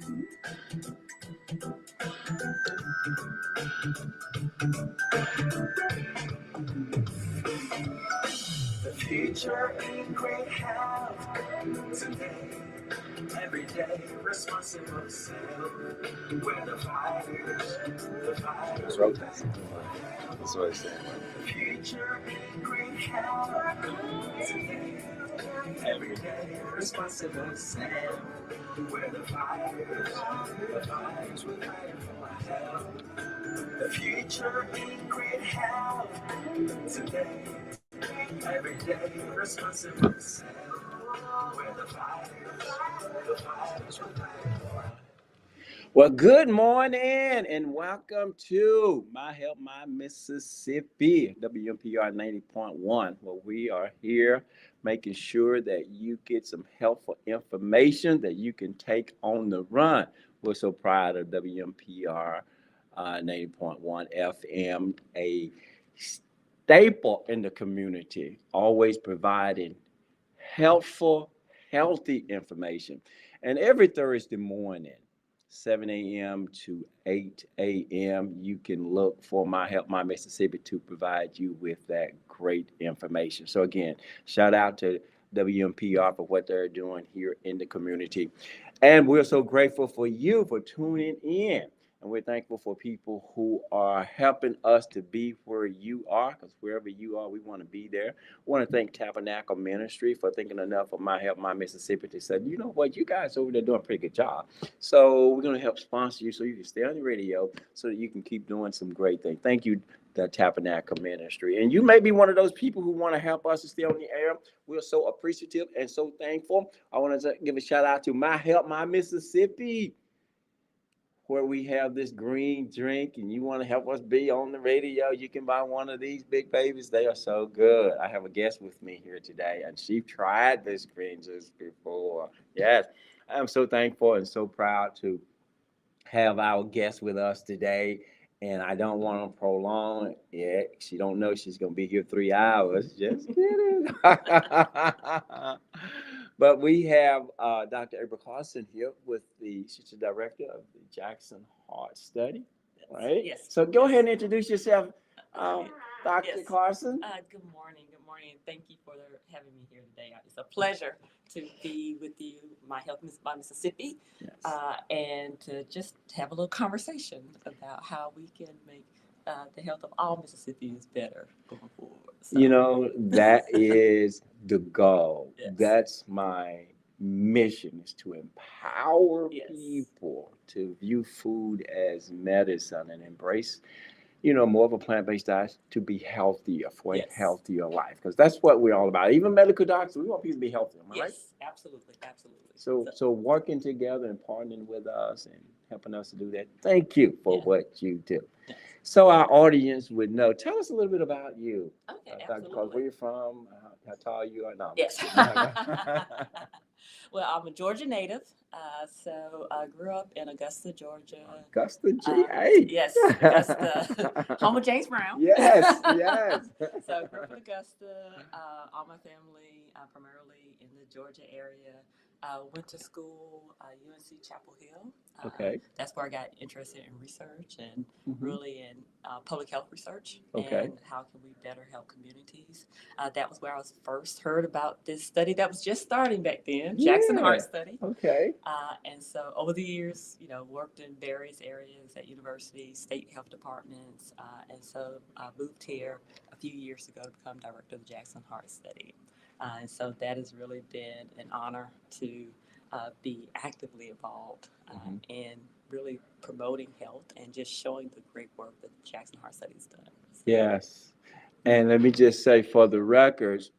The future in great health today. Everyday responsible self. Where the fighters rotate. That's what I said. The future in great health today. Everyday responsible self. Where the fighters will fight for health. The future in great health today. Every day responsible self. Where the fighters will fight for. Well, good morning and welcome to My Help My Mississippi, WMPR 90.1, where we are here making sure that you get some helpful information that you can take on the run. We're so proud of WMPR 90.1 FM, a staple in the community, always providing helpful, healthy information. And every Thursday morning, 7 a.m. to 8 a.m., you can look for My Help My Mississippi to provide you with that great information. So again, shout out to WMPR for what they're doing here in the community. And we're so grateful for you for tuning in. And we're thankful for people who are helping us to be where you are, because wherever you are, we want to be there. I want to thank Tabernacle Ministry for thinking enough of My Help My Mississippi to say, you know what, you guys over there doing a pretty good job. So we're going to help sponsor you so you can stay on the radio so that you can keep doing some great things. Thank you, the Tabernacle Ministry. And you may be one of those people who want to help us to stay on the air. We're so appreciative and so thankful. I want to give a shout out to My Help My Mississippi, where we have this green drink and you want to help us be on the radio, you can buy one of these big babies. They are so good. I have a guest with me here today, and she tried this green juice before. Yes, I'm so thankful and so proud to have our guest with us today. And I don't want to prolong it. She don't know she's going to be here 3 hours. Just kidding. But we have Dr. April Carson here with she's the director of the Jackson Heart Study, right? Yes. So go ahead and introduce yourself, Dr. Yes. Carson. Good morning. Good morning. Thank you for having me here today. It's a pleasure to be with you, My Health by Mississippi, Yes. and to just have a little conversation about how we can make the health of all Mississippians better going forward. So. You know, that is the goal. Yes. That's my mission, is to empower Yes. people to view food as medicine and embrace, more of a plant-based diet to be healthier, for Yes. a healthier life. Because that's what we're all about. Even medical doctors, we want people to be healthy, am I right? Yes, absolutely, absolutely. So working together and partnering with us and helping us to do that. Thank you for what you do. Yes. So our audience would know. Tell us a little bit about you. Okay, Dr. absolutely. Carson, where you from? How tall you are? No. Yes. Well, I'm a Georgia native, so I grew up in Augusta, Georgia. Augusta, GA. Yes, Augusta, home of James Brown. Yes, yes. So I grew up in Augusta. All my family primarily in the Georgia area. Went to school, UNC Chapel Hill. Okay. That's where I got interested in research and really in public health research. Okay. And how can we better help communities. That was where I was first heard about this study that was just starting back then, Jackson Heart Study. Okay. And so over the years, worked in various areas at universities, state health departments. And so I moved here a few years ago to become director of the Jackson Heart Study. And so that has really been an honor to be actively involved in really promoting health and just showing the great work that the Jackson Heart Study has done. So. Yes. And let me just say for the records,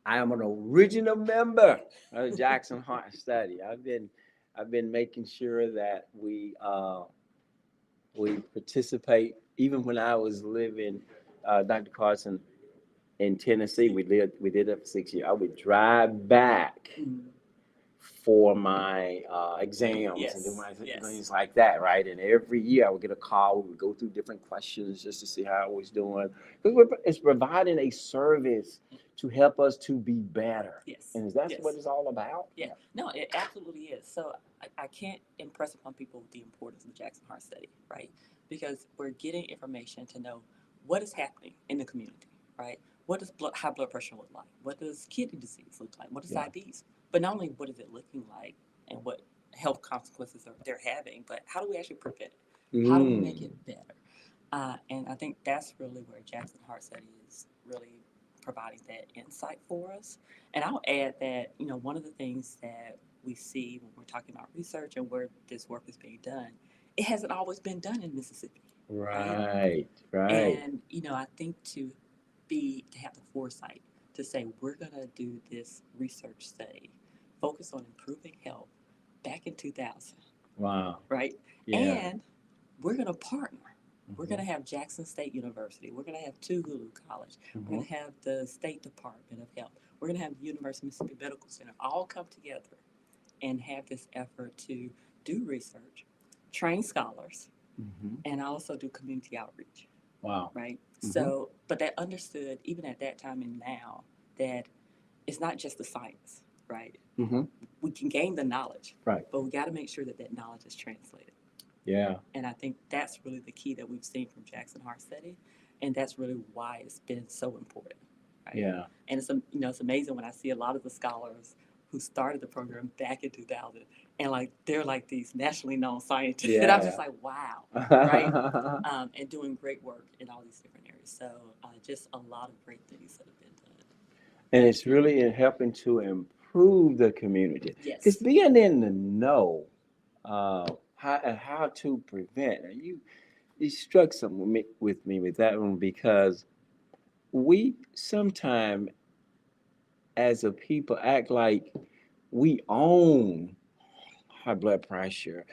I am an original member of the Jackson Heart Study. I've been making sure that we participate. Even when I was living, Dr. Carson, in Tennessee, we did it for 6 years. I would drive back for my exams and do my things like that, right? And every year I would get a call. We would go through different questions just to see how I was doing. Because it's providing a service to help us to be better. Yes. And that's what it's all about? Yeah. No, it absolutely is. So I can't impress upon people the importance of the Jackson Heart Study, right? Because we're getting information to know what is happening in the community, right? What does high blood pressure look like? What does kidney disease look like? What does Yeah. diabetes? But not only what is it looking like and what health consequences they're having, but how do we actually prevent it? How do we make it better? And I think that's really where Jackson Heart Study is really providing that insight for us. And I'll add that, one of the things that we see when we're talking about research and where this work is being done, it hasn't always been done in Mississippi. Right. And, I think to have the foresight to say, we're going to do this research study, focus on improving health back in 2000. Wow. Right? Yeah. And we're going to partner. We're going to have Jackson State University. We're going to have Tougaloo College. We're going to have the State Department of Health. We're going to have the University of Mississippi Medical Center all come together and have this effort to do research, train scholars, and also do community outreach. Wow. Right? So, but that understood, even at that time and now, that it's not just the science, right? We can gain the knowledge, right? But we got to make sure that that knowledge is translated. Yeah. And I think that's really the key that we've seen from Jackson Heart Study, and that's really why it's been so important. Right? Yeah. And it's amazing when I see a lot of the scholars who started the program back in 2000, and they're like these nationally known scientists, and I'm just like, wow, right? And doing great work in all these different areas. So just a lot of great things that have been done. And it's really in helping to improve the community. Yes. Because being in the know, how to prevent. And you struck something with me with that one, because we sometimes as a people act like we own high blood pressure,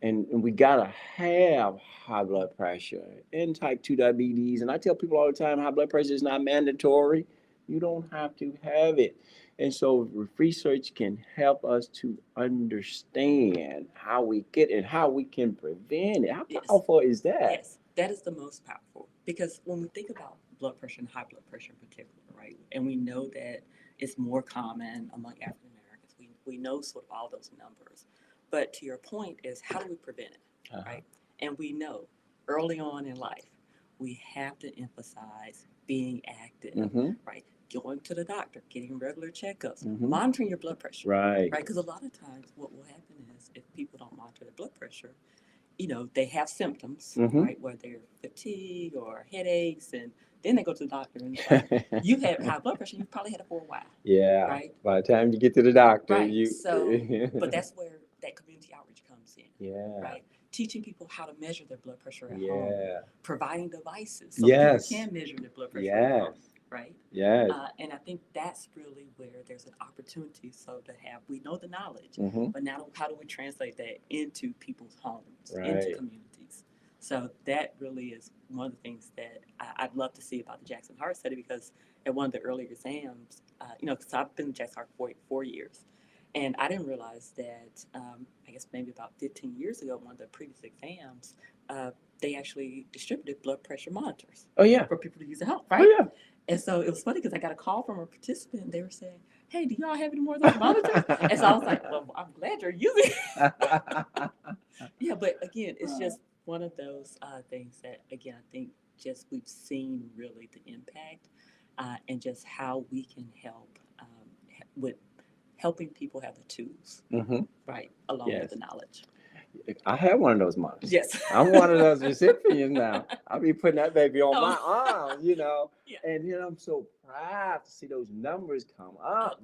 and we gotta have high blood pressure and type 2 diabetes. And I tell people all the time, high blood pressure is not mandatory. You don't have to have it. And so research can help us to understand how we get and how we can prevent it. How powerful is that? Yes, that is the most powerful, because when we think about blood pressure and high blood pressure in particular, right, and we know that it's more common among African Americans, we know sort of all those numbers. But to your point is, how do we prevent it, right? And we know early on in life, we have to emphasize being active, right? Going to the doctor, getting regular checkups, monitoring your blood pressure. Right. Because a lot of times what will happen is, if people don't monitor their blood pressure, they have symptoms, right? Whether they're fatigue or headaches, and then they go to the doctor and it's like, you've had high blood pressure, you've probably had it for a while. Yeah. Right? By the time you get to the doctor, right. But that's where that community outreach comes in. Yeah. Right? Teaching people how to measure their blood pressure at home. Providing devices so people can measure their blood pressure at home. Right? Yes. And I think that's really where there's an opportunity. So we know the knowledge, but now how do we translate that into people's homes, into communities? So that really is one of the things that I'd love to see about the Jackson Heart Study, because at one of the earlier exams, because I've been in Jackson Heart for 4 years, and I didn't realize that, I guess maybe about 15 years ago, one of the previous exams, they actually distributed blood pressure monitors. Oh, yeah. For people to use at home, right? Oh, yeah. And so it was funny, because I got a call from a participant, and they were saying, hey, do y'all have any more of those monitors? And so I was like, well, I'm glad you're using it. Yeah, but again, it's just one of those things that, again, I think just we've seen really the impact and just how we can help with helping people have the tools, right, along with the knowledge. I have one of those monitors. Yes. I'm one of those recipients now. I'll be putting that baby on my arm, Yeah. And, I'm so proud to see those numbers come up,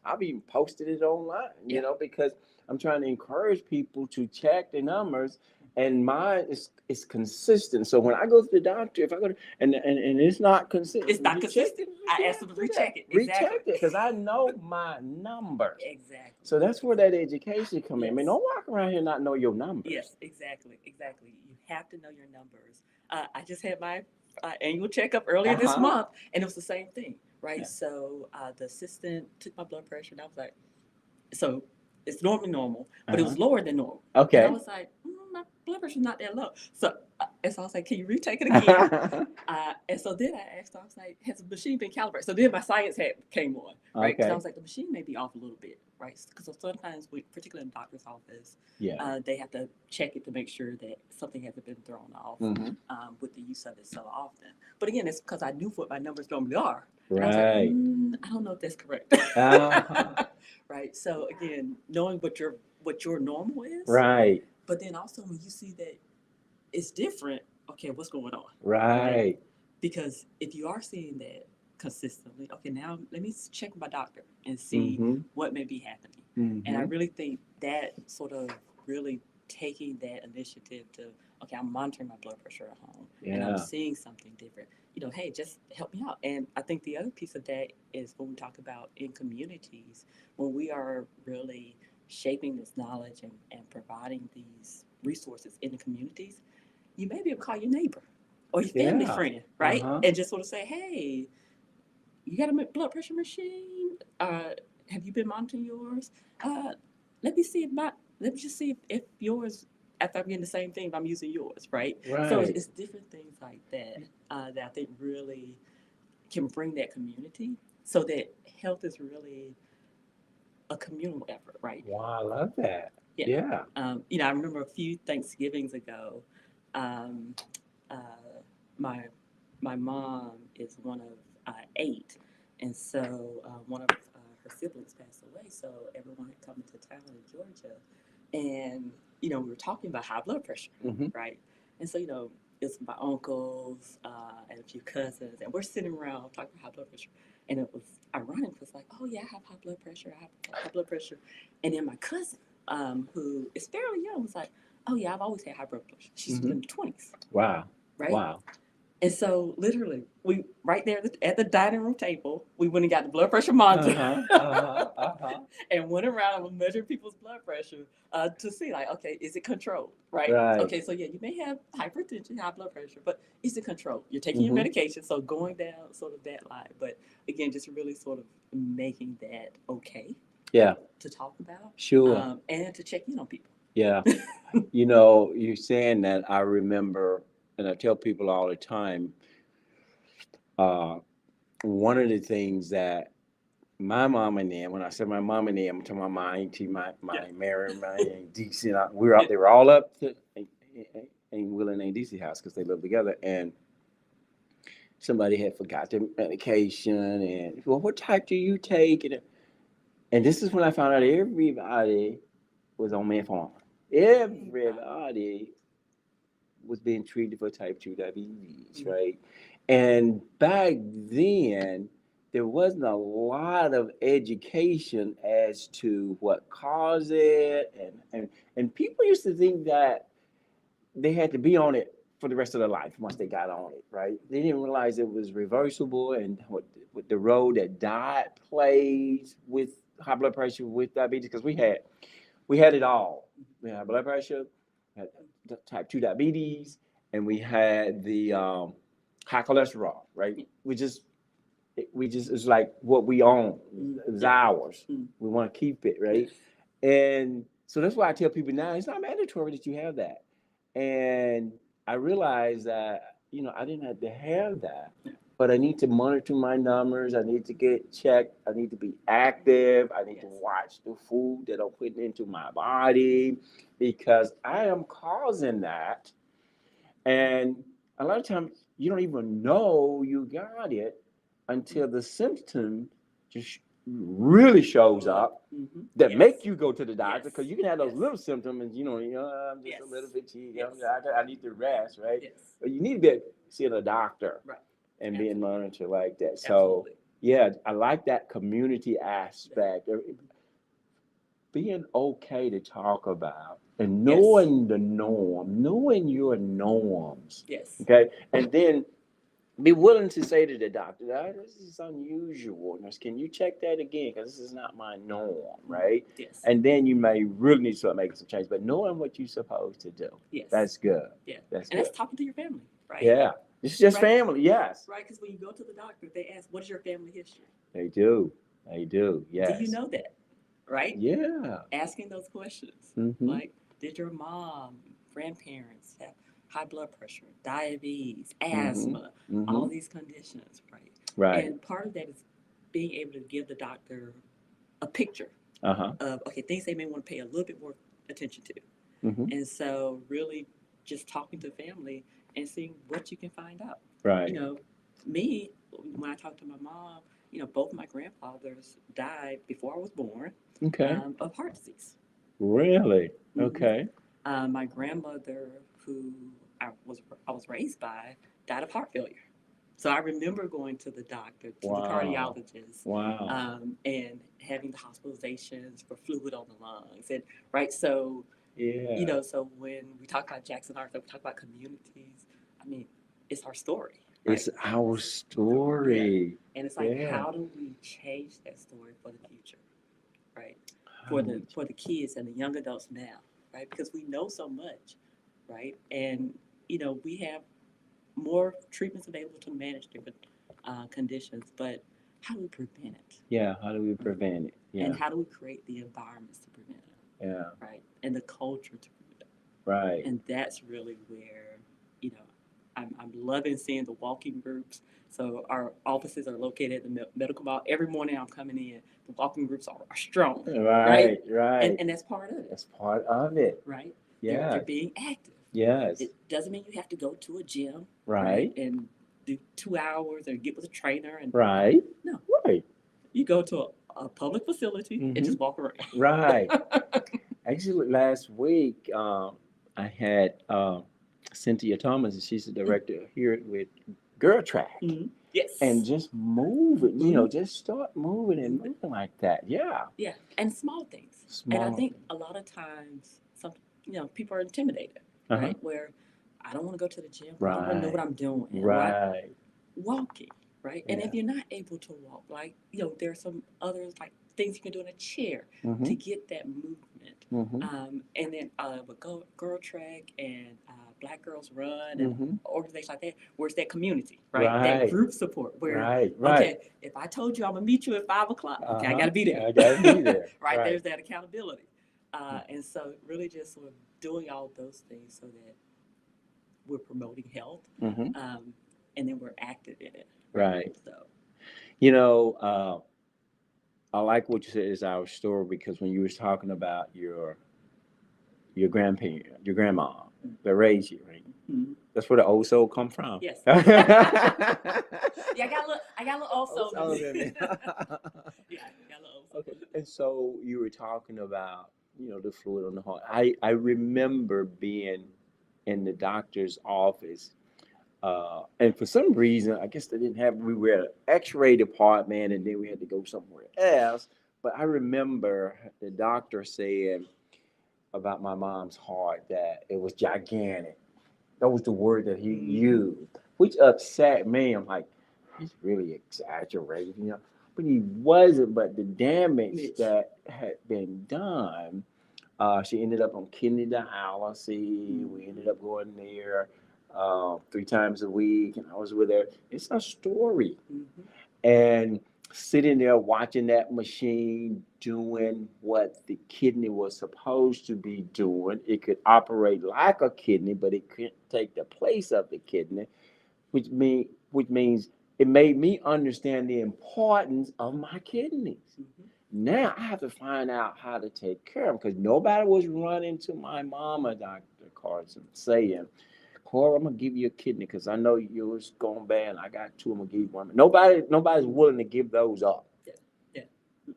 I've even posted it online, because I'm trying to encourage people to check the numbers, and mine is consistent. So when I go to the doctor, if I go to, and it's not consistent. It's not consistent. I ask them to recheck it. Recheck it, because I know my numbers. Exactly. So that's where that education comes in. I mean, don't walk around here and not know your numbers. Yes, exactly. You have to know your numbers. I just had my annual checkup earlier this month, and it was the same thing, right? Yeah. So the assistant took my blood pressure, and I was like, so it's normally normal, but it was lower than normal. Okay. And I was like, blood pressure's not that low. So, and so I was like, can you retake it again? And so then I asked her, I was like, has the machine been calibrated? So then my science hat came on, right? Because I Okay. was like, the machine may be off a little bit, right? Because sometimes, particularly in the doctor's office, Yeah. they have to check it to make sure that something hasn't been thrown off Mhm. with the use of it so often. But again, it's because I knew what my numbers normally are. And I was like, Right. I don't know if that's correct. Uh-huh. Right. So again, knowing what your normal is, Right. but then also when you see that it's different, okay, what's going on? Right. Because if you are seeing that consistently, okay, now let me check with my doctor and see Mm-hmm. what may be happening. Mm-hmm. And I really think that sort of really taking that initiative to, okay, I'm monitoring my blood pressure at home and I'm Yeah. seeing something different. Hey, just help me out. And I think the other piece of that is when we talk about in communities, when we are really shaping this knowledge and providing these resources in the communities, you may be able to call your neighbor or your family Yeah. friend, right? Uh-huh. And just sort of say, hey, you got a blood pressure machine? Have you been monitoring yours? Let me see let me just see if yours, if I'm getting the same thing, if I'm using yours, right? So Right. it's different things like that that I think really can bring that community so that health is really a communal effort, right? Wow, I love that. Yeah. Yeah. I remember a few Thanksgivings ago, um, uh, my my mom is one of eight, and so one of her siblings passed away. So everyone had come into town in Georgia, and we were talking about high blood pressure, Mm-hmm. right? And so it's my uncles and a few cousins, and we're sitting around talking about high blood pressure, and it was ironic. It was like, oh yeah, I have high blood pressure. I have high blood pressure, and then my cousin, who is fairly young, was like, oh yeah, I've always had high blood pressure. She's Mhm. in the 20s, Wow. right? Wow. And so literally, we right there at the dining room table, we went and got the blood pressure monitor Uh-huh. and went around and measured people's blood pressure to see, like, okay, is it controlled, right? Right. Okay, so yeah, you may have hypertension, high blood pressure, but is it controlled? You're taking your Mhm. medication, so going down sort of that line. But again, just really sort of making that okay Yeah. to talk about Sure. and to check in on people. Yeah. You're saying that, I remember, and I tell people all the time, uh, one of the things that my mom and them, when I said my mom and them, I'm talking about my auntie, my Yeah. Mary, my Aunt Dixie, we were out, they were all up to Aunt Will and Aunt Dixie house because they lived together, and somebody had forgot their medication, and, well, what type do you take? And this is when I found out everybody was on metformin. Everybody was being treated for type 2 diabetes, Mhm. right? And back then, there wasn't a lot of education as to what caused it. And people used to think that they had to be on it for the rest of their life once they got on it, right? They didn't realize it was reversible and what the role that diet plays with high blood pressure, with diabetes, because we had it all. We had blood pressure, had type 2 diabetes, and we had the high cholesterol, right? It's like what we own. It's ours. We want to keep it, right? And so that's why I tell people now, it's not mandatory that you have that. And I realized that, I didn't have to have that, but I need to monitor my numbers. I need to get checked. I need to be active. I need to watch the food that I'm putting into my body because I am causing that. And a lot of times you don't even know you got it until the symptom just really shows up that make you go to the doctor, because you can have those little symptoms and I'm just a little fatigued. I need to rest, right? But you need to be seeing a doctor, Right. and being monitored like that. So Absolutely. yeah, I like that community aspect. Being okay to talk about and knowing the norm, knowing your norms. Yes. Okay. And then be willing to say to the doctor, this is unusual. Can you check that again? Because this is not my norm, right? Yes. And then you may really need to start making some changes. But knowing what you're supposed to do, Yes. that's good. Yeah. That's and good. that's talking to your family, right? Yeah. This is just Right. family, yes. Right, because when you go to the doctor, they ask, what is your family history? They do. They do, yes. Do you know that? Right? Yeah. Asking those questions. Mhm. Like, did your mom, grandparents have high blood pressure, diabetes, Mm-hmm. asthma, Mm-hmm. all these conditions, right? Right. And part of that is being able to give the doctor a picture Uh-huh. of, okay, things they may want to pay a little bit more attention to. Mm-hmm. And so really just talking to family and seeing what you can find out. Right. You know, me, when I talked to my mom, you know, both my grandfathers died before I was born Okay. of heart disease. Really? Mhm. Okay. My grandmother, who I was raised by, died of heart failure. So I remember going to the doctor, to the Wow. cardiologist, Wow. and having the hospitalizations for fluid on the lungs, and right. So Yeah. you know, so when we talk about Jackson Heart, we talk about communities. I mean, it's our story, right? It's our story. And it's like, Yeah. how do we change that story for the future, right? For the kids and the young adults now, right? Because we know so much, right? And you know, we have more treatments available to manage different conditions, but how do we prevent it? Yeah. How do we prevent it? Yeah. And how do we create the environments to prevent it? Yeah. Right? And the culture to prevent it. Right. And that's really where, you know, I'm loving seeing the walking groups. So our offices are located at the medical mall. Every morning I'm coming in, the walking groups are strong. Right. Right. And that's part of it. That's part of it. Right? Yeah. They're being active. Yes. It doesn't mean you have to go to a gym. Right. And do 2 hours or get with a trainer. And Right. No. Right. You go to a public facility and just walk around. Right. Actually, last week, I had Cynthia Thomas, and she's the director here with Girl Track. Mhm. Yes. And just move it, you know, just start moving and moving like that. Yeah. Yeah. And small things. Small. And I think a lot of times, people are intimidated, right? Where I don't want to go to the gym. I don't want to know what I'm doing. Right. Walking, right? And if you're not able to walk, like, you know, there's some others, like things you can do in a chair to get that movement. And then with Girl Track and Black Girls Run and organizations like that, where it's that community, right? That group support where, okay, if I told you I'm going to meet you at 5 o'clock, okay, I got to be there. I got to be there. Right? There's that accountability. And so really just sort of doing all those things so that we're promoting health and then we're active in it. Right. So, you know, I like what you said is our story, because when you was talking about your grandparent, your grandma that raised you, right? Mm-hmm. That's where the old soul come from. Yes. Yeah, I got a little old soul in me. Yeah, I got a little old soul. Okay. And so you were talking about, you know, the fluid on the heart. I remember being in the doctor's office. And for some reason, I guess they didn't have, we were at an x-ray department and then we had to go somewhere else. But I remember the doctor saying about my mom's heart that it was gigantic. That was the word that he used, which upset me. I'm like, he's really exaggerating, you know. But he wasn't. But the damage that had been done, she ended up on kidney dialysis. We ended up going there 3 times a week, and I was with her. It's a story. And sitting there watching that machine doing what the kidney was supposed to be doing. It could operate like a kidney, but it couldn't take the place of the kidney, which means it made me understand the importance of my kidneys. Now I have to find out how to take care of them, because nobody was running to my mama, Dr. Carson, saying, Cora, I'm gonna give you a kidney because I know yours going bad. And I got 2. I'm gonna give you 1. Nobody's willing to give those up. Yeah.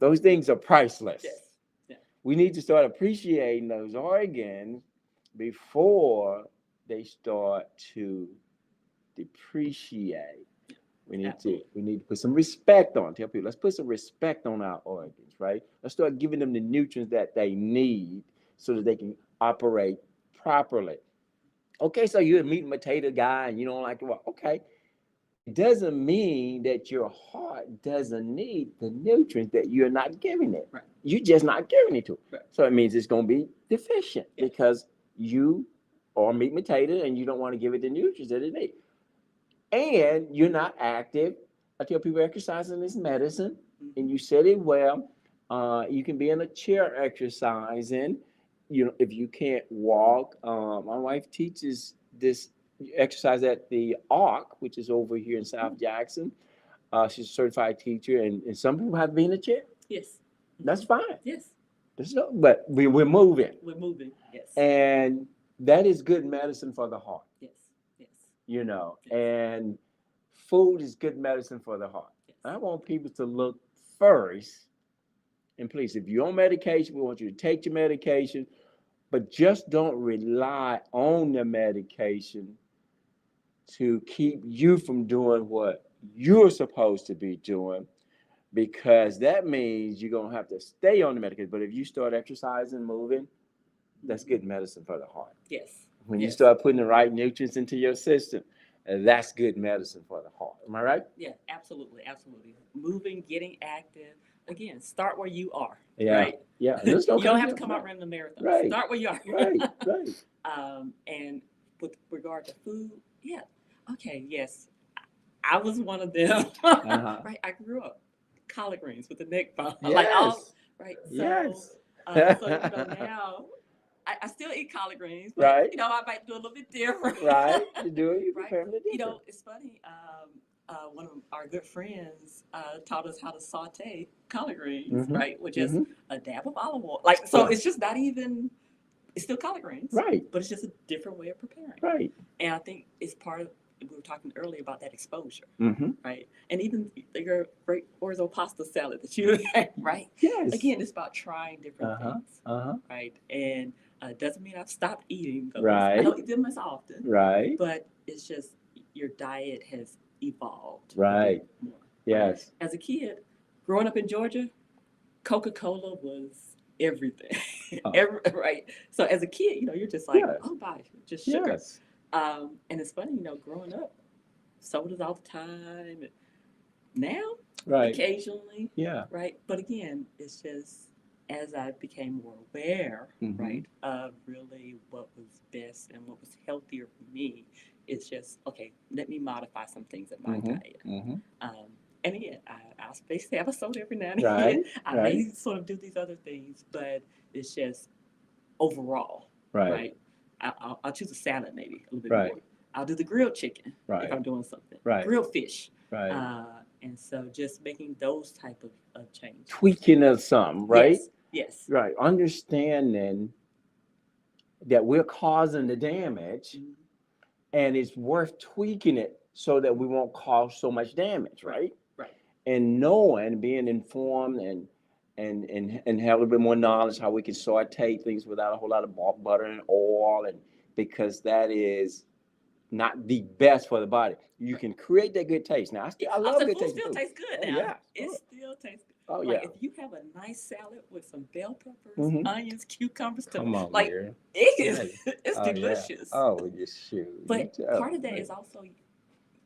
Those things are priceless. Yes. Yeah. We need to start appreciating those organs before they start to depreciate. We need to put some respect on. Tell people, let's put some respect on our organs, right? Let's start giving them the nutrients that they need so that they can operate properly. Okay, so you're a meat and potato guy and you don't like to walk. Okay. It doesn't mean that your heart doesn't need the nutrients that you're not giving it. Right. You're just not giving it to it. Right. So it means it's going to be deficient because you are meat and potato and you don't want to give it the nutrients that it needs. And you're not active. I tell people exercising is medicine, and you said it well. You can be in a chair exercising if you can't walk, my wife teaches this exercise at the ARC, which is over here in South Jackson. She's a certified teacher, and some people have to be in a chair. Yes. That's fine. Yes. But we're moving. We're moving. Yes. And that is good medicine for the heart. Yes. Yes. Yes. Yes. And food is good medicine for the heart. Yes. I want people to look first. And please, if you're on medication, we want you to take your medication, but just don't rely on the medication to keep you from doing what you're supposed to be doing, because that means you're going to have to stay on the medication. But if you start exercising, moving, that's good medicine for the heart. Yes. When you start putting the right nutrients into your system, that's good medicine for the heart. Am I right? Yeah, absolutely. Absolutely. Moving, getting active. Again, start where you are. Yeah. Right? Yeah. You don't have to come out running the marathon. Right. Start where you are. Right. And with regard to food, yeah. Okay, yes. I was one of them. Right. I grew up collard greens with the neck bone. Yes. Right. So, Yes. So now I still eat collard greens, but Right. I might do a little bit different. Right. You do it. You Right. prepare them to different. It's funny. One of our good friends taught us how to saute collard greens, Mhm. right? With just Mhm. a dab of olive oil. So Right. it's just not even. It's still collard greens, Right. but it's just a different way of preparing. Right. And I think it's part of. We were talking earlier about that exposure, Mm-hmm. right? And even your great orzo pasta salad that you had, right? Yes. Again, it's about trying different Uh-huh. things, Uh-huh. right? And doesn't mean I've stopped eating those. Right. I don't eat them as often, Right. but it's just your diet has evolved. Right. More. Yes. As a kid, growing up in Georgia, Coca-Cola was everything. Oh. Right. So as a kid, you're just like, Yes. oh gosh, just sugar. Yes. And it's funny, growing up, sodas all the time. Now, Right. occasionally, Yeah. right? But again, it's just as I became more aware, Mhm. right, of really what was best and what was healthier for me, it's just, okay, let me modify some things in my Mhm. diet. Mm-hmm. And again, I'll basically have a soda every now and Right. again. I Right. may sort of do these other things, but it's just overall, Right. right? I'll choose a salad maybe a little bit Right. more. I'll do the grilled chicken Right. if I'm doing something. Right. Grilled fish. Right. And so just making those type of changes. Tweaking of something, right? Yes. Right. Understanding that we're causing the damage, Mhm. and it's worth tweaking it so that we won't cause so much damage, right? Right. And knowing, being informed, and have a little bit more knowledge how we can saute things without a whole lot of butter and oil, and because that is not the best for the body. You can create that good taste. Now, I love good food taste. still tastes good now. Yeah. It still tastes good. Oh Like yeah. if you have a nice salad with some bell peppers, Mhm. onions, cucumbers, Come on, like dear. it is, Right. it's Oh, yeah. delicious. Oh, you shoot. But You part of tell. that is also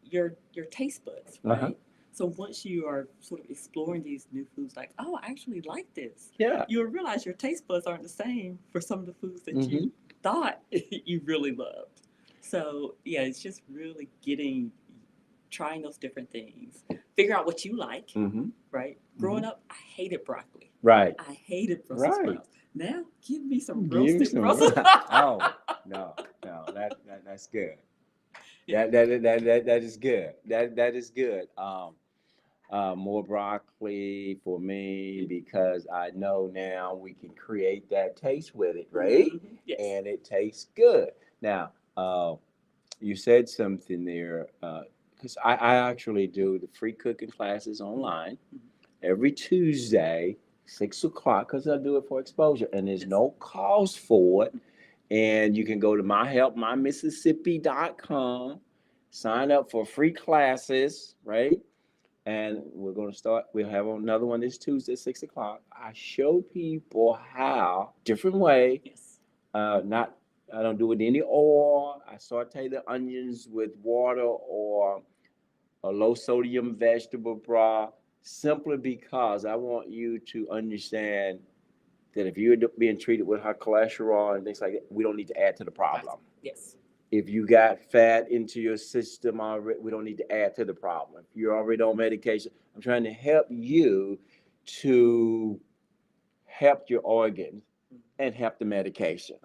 your taste buds, right? Uh-huh. So once you are sort of exploring these new foods, like, oh, I actually like this, Yeah. you'll realize your taste buds aren't the same for some of the foods that Mhm. you thought you really loved. So yeah, it's just really trying those different things, figure out what you like, Mm-hmm. right? Growing up, I hated broccoli. Right. I hated Brussels Right. sprouts. Now, give me some Give me roasted some- Brussels. Oh no, that's good. That is good. That is good. More broccoli for me, because I know now we can create that taste with it, right? Mhm. Yes. And it tastes good. Now, you said something there, because I actually do the free cooking classes online Mhm. every Tuesday, 6 o'clock, because I do it for exposure, and there's Yes. no cost for it. And you can go to myhelpmymississippi.com, sign up for free classes, right? And we'll have another one this Tuesday at 6 o'clock. I show people how, different way, Yes. I don't do it in any oil. I saute the onions with water or a low sodium vegetable broth, simply because I want you to understand that if you're being treated with high cholesterol and things like that, we don't need to add to the problem. Yes. If you got fat into your system already, we don't need to add to the problem. If you're already on medication, I'm trying to help you to help your organs and help the medication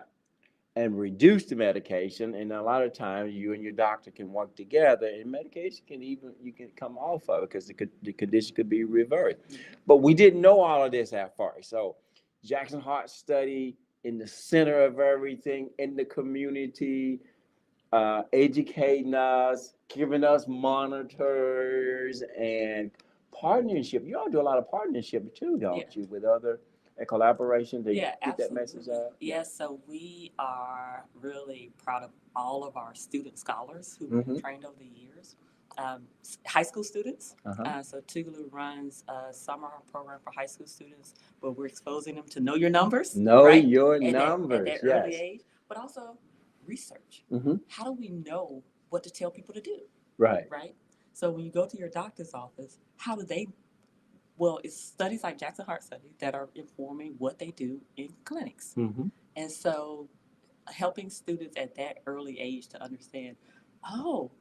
and reduce the medication. And a lot of times you and your doctor can work together, and medication can even, you can come off of it because the condition could be reversed. But we didn't know all of this at first. So Jackson Heart Study in the center of everything in the community, educating us, giving us monitors and partnership. You all do a lot of partnership too, don't you, with other collaboration to get that message out? Yes, so we are really proud of all of our student scholars who we've trained over the years. High school students. So Tougaloo runs a summer program for high school students where we're exposing them to know your numbers. Know right? your at numbers, that early age, but also research. How do we know what to tell people to do? Right. Right? So when you go to your doctor's office, how do they? Well, it's studies like Jackson Heart Study that are informing what they do in clinics. And so helping students at that early age to understand, oh,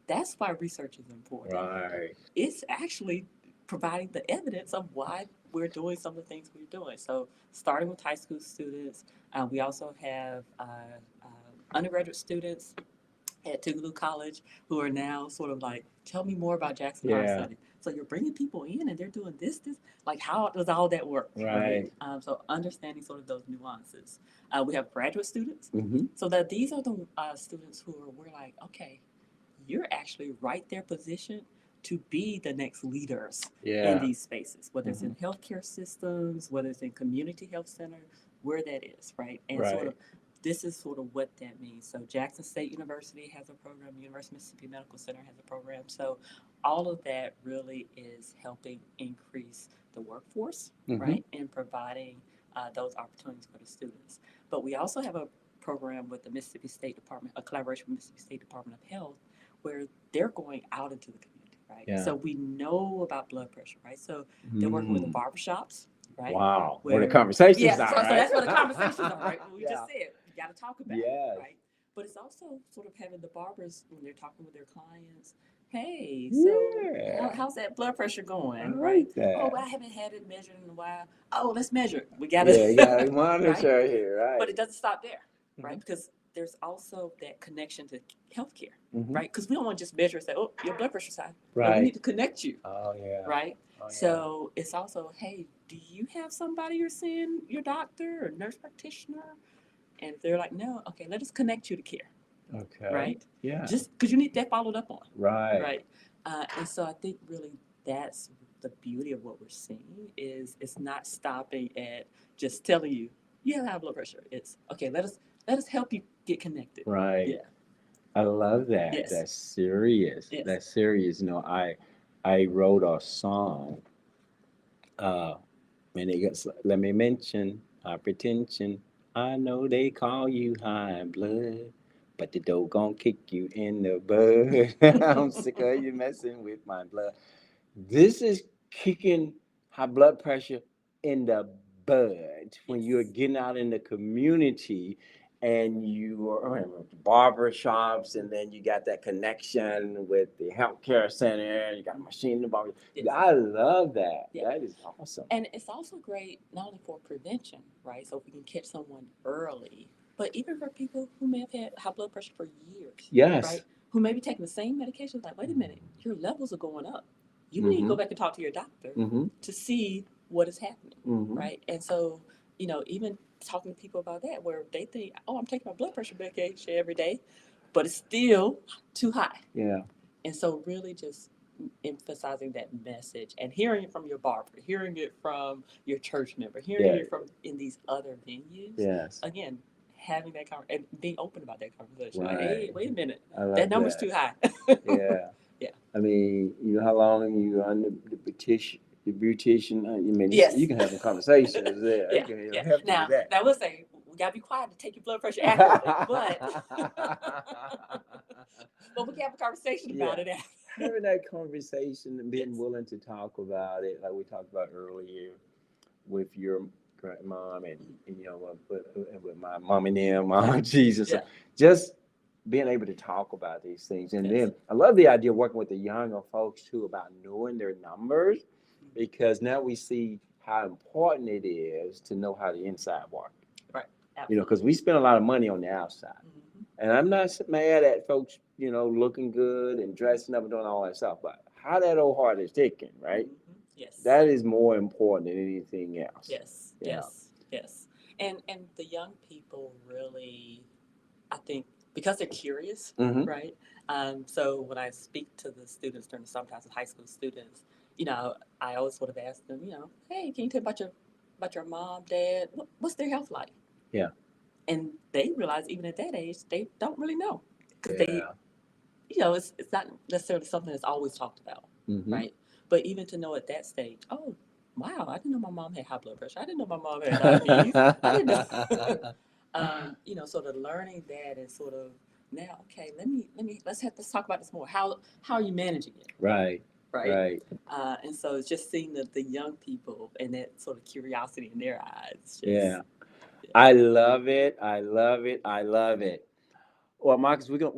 that's why research is important. Right. It's actually providing the evidence of why we're doing some of the things we're doing. So starting with high school students, we also have undergraduate students at Tougaloo College who are now sort of like, tell me more about Jackson Heart Study. So you're bringing people in and they're doing this, like how does all that work? Right. So understanding sort of those nuances. We have graduate students. So that these are the students who are, we're like, okay, you're actually right there positioned to be the next leaders in these spaces, whether it's in healthcare systems, whether it's in community health center, where that is, right? And sort of this is sort of what that means. So Jackson State University has a program, University of Mississippi Medical Center has a program. So all of that really is helping increase the workforce, right? And providing those opportunities for the students. But we also have a program with the Mississippi State Department, a collaboration with Mississippi State Department of Health, where they're going out into the community, right? So we know about blood pressure, right? So they're working with the barbershops, right? Wow. Where the conversations are, so right? that's where the conversations are, right? We just said, you got to talk about it, right? But it's also sort of having the barbers, when they're talking with their clients, hey, so how's that blood pressure going, right? Oh, well, I haven't had it measured in a while. Oh, let's measure it. We got to you got to monitor here, right? But it doesn't stop there, right? Because there's also that connection to healthcare, right? Because we don't want to just measure and say, oh, your blood pressure's high. Right. No, we need to connect you. Oh, yeah. Right? Oh, yeah. So it's also, hey, do you have somebody you're seeing, your doctor or nurse practitioner? And if they're like, no, okay, let us connect you to care. Okay. Right? Yeah. Just because you need that followed up on. Right. Right. And so I think really that's the beauty of what we're seeing is it's not stopping at just telling you, you have high blood pressure. It's, okay, let us help you get connected. Right. Yeah. I love that. Yes. That's serious. Yes. That's serious. You know, I wrote a song. And it gets, let me mention hypertension. I know they call you high blood, but the dope gonna kick you in the bud. I'm sick of you messing with my blood. This is kicking high blood pressure in the bud when you're getting out in the community and you are in barber shops, and then you got that connection with the healthcare center, and you got a machine in the barber. I love that. That is awesome. And it's also great not only for prevention, right? So if we can catch someone early, but even for people who may have had high blood pressure for years. Yes. Right? Who may be taking the same medications, like, wait a minute, your levels are going up. You need to go back and talk to your doctor to see what is happening, right? And so, you know, even talking to people about that, where they think, oh, I'm taking my blood pressure medication every day, but it's still too high. Yeah. And so really just emphasizing that message and hearing it from your barber, hearing it from your church member, hearing it from in these other venues. Yes. Again, having that conversation and being open about that conversation. Right. Like, hey, wait a minute, that number's too high. Yeah. Yeah. I mean, you know how long you on the beautician? Yes. You can have some conversations there. Yeah. Now, I will say, we gotta be quiet to take your blood pressure accurately, but we can have a conversation about it. Having that conversation and being willing to talk about it, like we talked about earlier, with your grandmom and you know with my mom and them, Mom Jesus, just being able to talk about these things. And then I love the idea of working with the younger folks too about knowing their numbers, because now we see how important it is to know how the inside works. because we spend a lot of money on the outside. Mhm. And I'm not mad at folks, looking good and dressing up and doing all that stuff, but how that old heart is ticking, right? Mhm. Yes. That is more important than anything else. Yes. Yeah. Yes. And the young people really, I think, because they're curious, Mhm. right? So when I speak to the students during the sometimes high school students, I always sort of ask them, hey, can you tell me about your mom, dad? What's their health like? Yeah. And they realize even at that age, they don't really know because Yeah. it's not necessarily something that's always talked about, Mhm. right? But even to know at that stage, oh, wow, I didn't know my mom had high blood pressure. I didn't know my mom had diabetes. I didn't know. Sort of learning that and sort of now, okay, let's talk about this more. How are you managing it? Right. Right. Right. And so it's just seeing the young people and that sort of curiosity in their eyes. Just, Yeah. I love it. I love it. I love it. Well, Marcus, we're gonna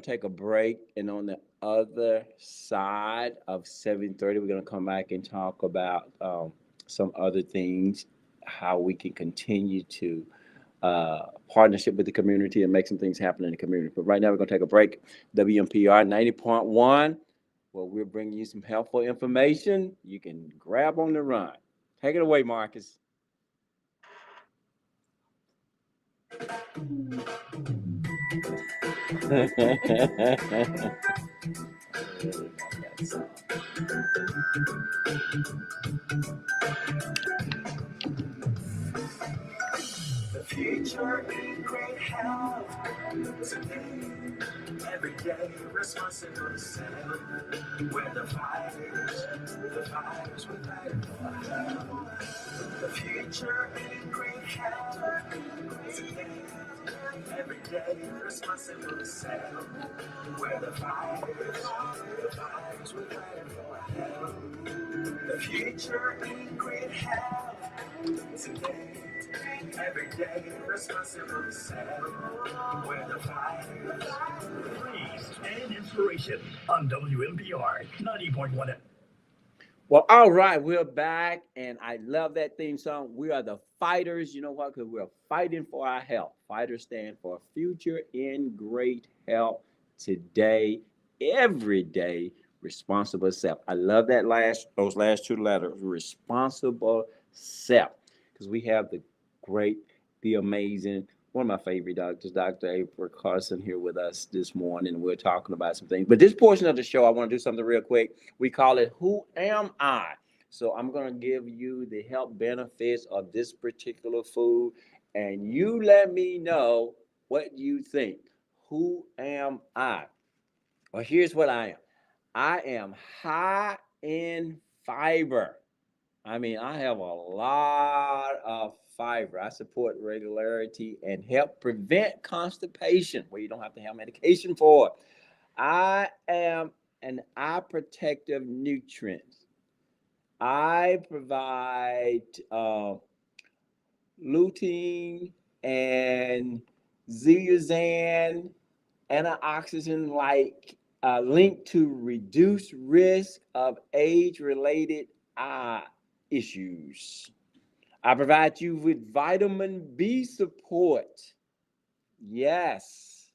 take a break, and on the other side of 7:30, we're gonna come back and talk about some other things, how we can continue to partnership with the community and make some things happen in the community. But right now, we're gonna take a break. WMPR 90.1, where we're bringing you some helpful information you can grab on the run. Take it away, Marcus. The future in great health today. Every day, responsible self. Where the fighters with the future in great health today. Every day, responsible self. Where the fighters with health. The future in great health today. Every day, responsible self. Where the fighters. Praise and inspiration on WMPR 90.1. Well, all right, we're back, and I love that theme song. We are the fighters. You know what? Because we're fighting for our health. Fighters stand for future in great health today, every day. Responsible self. I love those last two letters. Responsible self, because we have the great, the amazing, one of my favorite doctors, Dr. April Carson, here with us this morning. We're talking about some things. But this portion of the show, I want to do something real quick. We call it Who Am I? So I'm going to give you the health benefits of this particular food, and you let me know what you think. Who am I? Well, here's what I am. I am high in fiber. I mean, I have a lot of fiber. I support regularity and help prevent constipation, where you don't have to have medication for it. I am an eye protective nutrient. I provide lutein and zeaxanthin antioxidant like linked to reduce risk of age-related eye issues. I provide you with vitamin B support. Yes.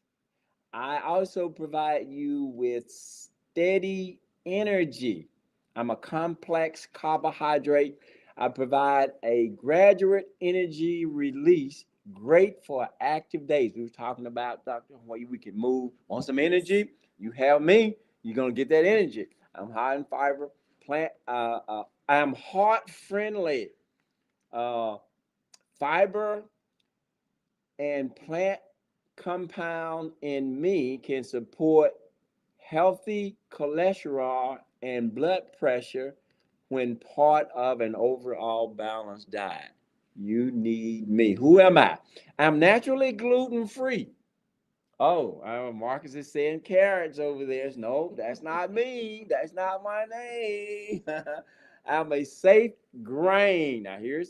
I also provide you with steady energy. I'm a complex carbohydrate. I provide a graduate energy release, great for active days. We were talking about, Doctor, where we can move. Want some energy? You have me. You're gonna get that energy. I'm high in fiber. I'm heart friendly. Fiber and plant compound in me can support healthy cholesterol and blood pressure when part of an overall balanced diet. You need me. Who am I? I'm naturally gluten free. Oh, Marcus is saying carrots over there. No, that's not me. That's not my name. I'm a safe grain. Now, you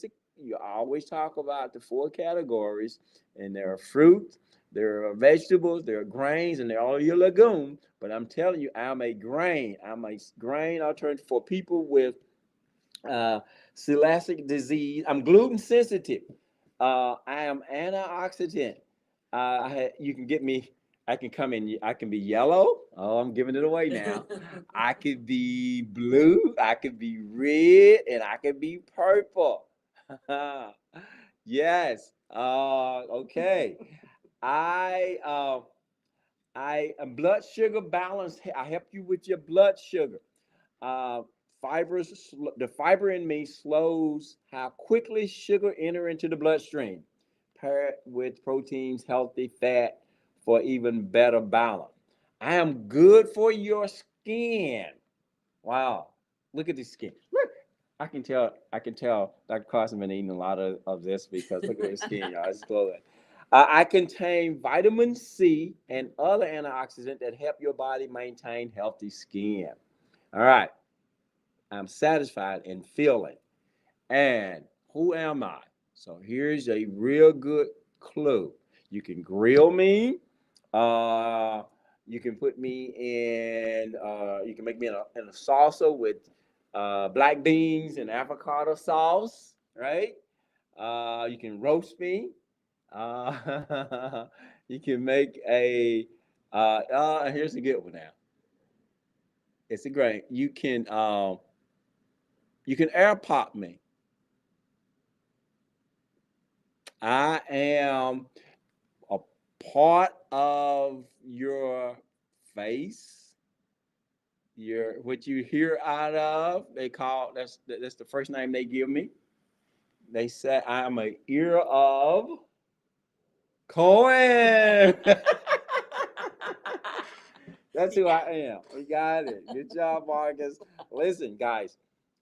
always talk about the four categories, and there are fruit, there are vegetables, there are grains, and they're all your legume. But I'm telling you, I'm a grain. I'm a grain alternative for people with celiac disease. I'm gluten sensitive. I am antioxidant. You can get me. I can come in. I can be yellow. Oh, I'm giving it away now. I could be blue. I could be red, and I could be purple. Yes. Okay. I I am blood sugar balance. I help you with your blood sugar. Uh, the fiber in me slows how quickly sugar enter into the bloodstream, paired with proteins, healthy fat for even better balance. I am good for your skin. Wow, look at this skin. Look, I can tell. I can tell. Dr. Carson been eating a lot of this because look at his skin, y'all. It's glowing. I contain vitamin C and other antioxidants that help your body maintain healthy skin. All right. I'm satisfied in feeling. And who am I? So here's a real good clue. You can grill me. Uh, you can put me in. You can make me in a salsa with black beans and avocado sauce, right? You can roast me. You can make a. Here's a good one now. It's a great. You can air pop me. I am a part of your face. Your what you hear out of. That's the first name they give me. They say I'm a ear of Cohen. That's who I am. We got it. Good job, Marcus. Listen, guys,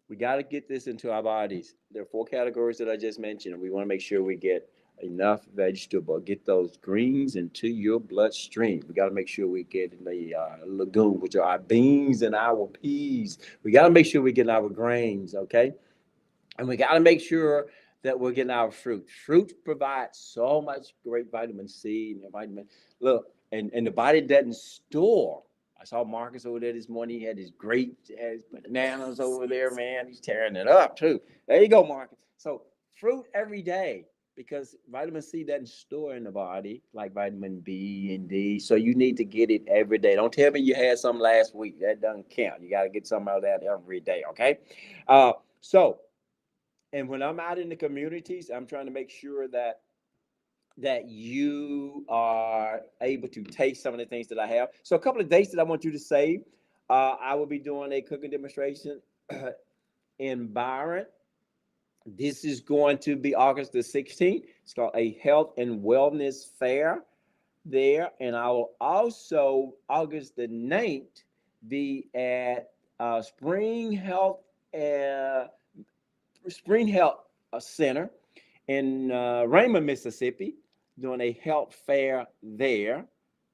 we got to get this into our bodies. There are 4 categories that I just mentioned. We want to make sure we get enough vegetable, get those greens into your bloodstream. We got to make sure we get the legume, which are our beans and our peas. We got to make sure we get our grains, okay? And we got to make sure that we're getting our fruit. Fruit provides so much great vitamin C and vitamin. Look, and the body doesn't store. I saw Marcus over there this morning. He had his grapes, his bananas over there, man. He's tearing it up too. There you go, Marcus. So fruit every day because vitamin C doesn't store in the body like vitamin B and D. So you need to get it every day. Don't tell me you had some last week. That doesn't count. You got to get some of that every day, okay? So and when I'm out in the communities, I'm trying to make sure that you are able to taste some of the things that I have. So a couple of dates that I want you to save. I will be doing a cooking demonstration in Byron. This is going to be August the 16th. It's called a health and wellness fair there. And I will also, August the 9th, be at Spring Health Center in Raymond, Mississippi, doing a health fair there.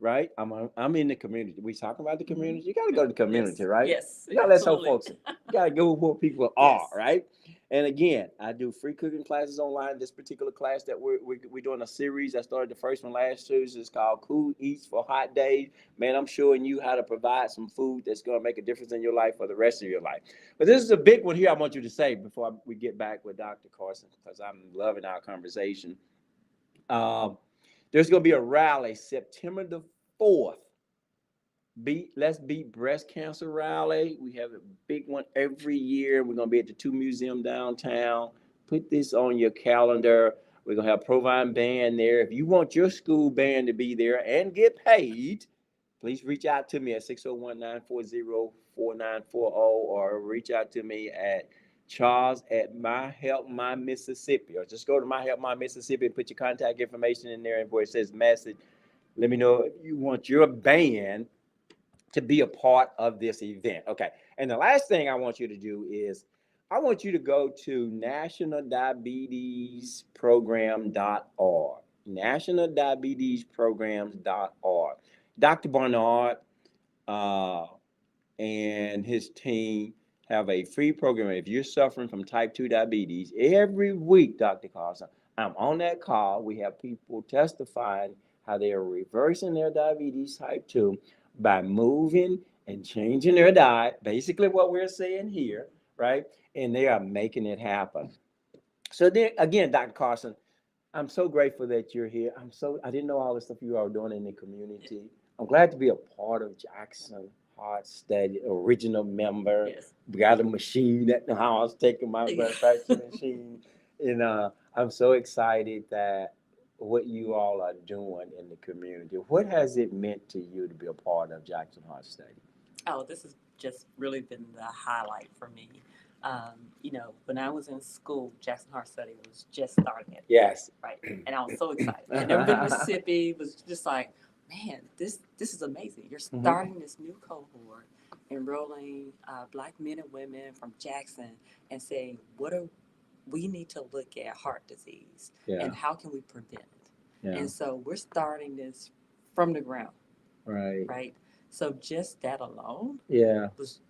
Right, I'm in the community. We talking about the community. You got to go to the community, Yes. right? Yes. You got to let some Absolutely. folks. You got to go where people are, right? And again, I do free cooking classes online. This particular class that we're doing a series. I started the first one last Tuesday. It's called Cool Eats for Hot Days. Man, I'm showing you how to provide some food that's going to make a difference in your life for the rest of your life. But this is a big one here I want you to say before we get back with Dr. Carson, because I'm loving our conversation. Um, there's going to be a rally September the 4th. Let's Beat Breast Cancer Rally. We have a big one every year. We're going to be at the 2 Museum downtown. Put this on your calendar. We're going to have Provine Band there. If you want your school band to be there and get paid, please reach out to me at 601-940-4940 or reach out to me at Charles at My Help My Mississippi, or just go to My Help My Mississippi and put your contact information in there and where it says message. Let me know if you want your band to be a part of this event. Okay. And the last thing I want you to do is I want you to go to nationaldiabetesprogram.org. Nationaldiabetesprograms.org. Dr. Barnard and his team have a free program. If you're suffering from type 2 diabetes, every week, Dr. Carson, I'm on that call. We have people testifying how they are reversing their diabetes type 2 by moving and changing their diet, basically what we're saying here, right? And they are making it happen. So then again, Dr. Carson, I'm so grateful that you're here. I didn't know all the stuff you are doing in the community. I'm glad to be a part of Jackson Heart Study, original member. Yes. We got a machine at the house, taking my blood pressure machine. And I'm so excited that what you all are doing in the community. What has it meant to you to be a part of Jackson Heart Study? Oh, this has just really been the highlight for me. When I was in school, Jackson Heart Study was just starting it, Yes. right? And I was so excited. I'd never been to Mississippi. Was just like, man, this is amazing. You're starting this new cohort, enrolling Black men and women from Jackson, and saying, what are we need to look at heart disease Yeah. and how can we prevent it? Yeah. And so we're starting this from the ground, Right. right? So just that alone Yeah. was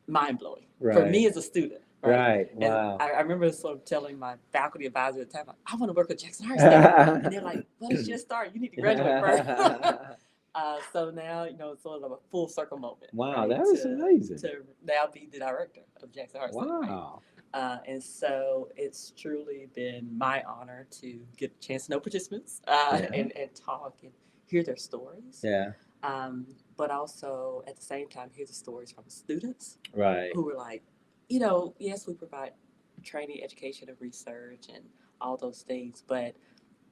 mind blowing for Right. me as a student. Right. Right. And Wow. I remember sort of telling my faculty advisor at the time, like, I want to work with Jackson Heart Study. And they're like, well, it's just start. You need to graduate first. So now, it's sort of a full circle moment. Wow, right, that was amazing. To now be the director of Jackson Heart Study. Right? Wow. And so it's truly been my honor to get a chance to know participants Yeah. and talk and hear their stories. Yeah. But also at the same time, hear the stories from students Right. who were like, yes, we provide training, education, and research and all those things, but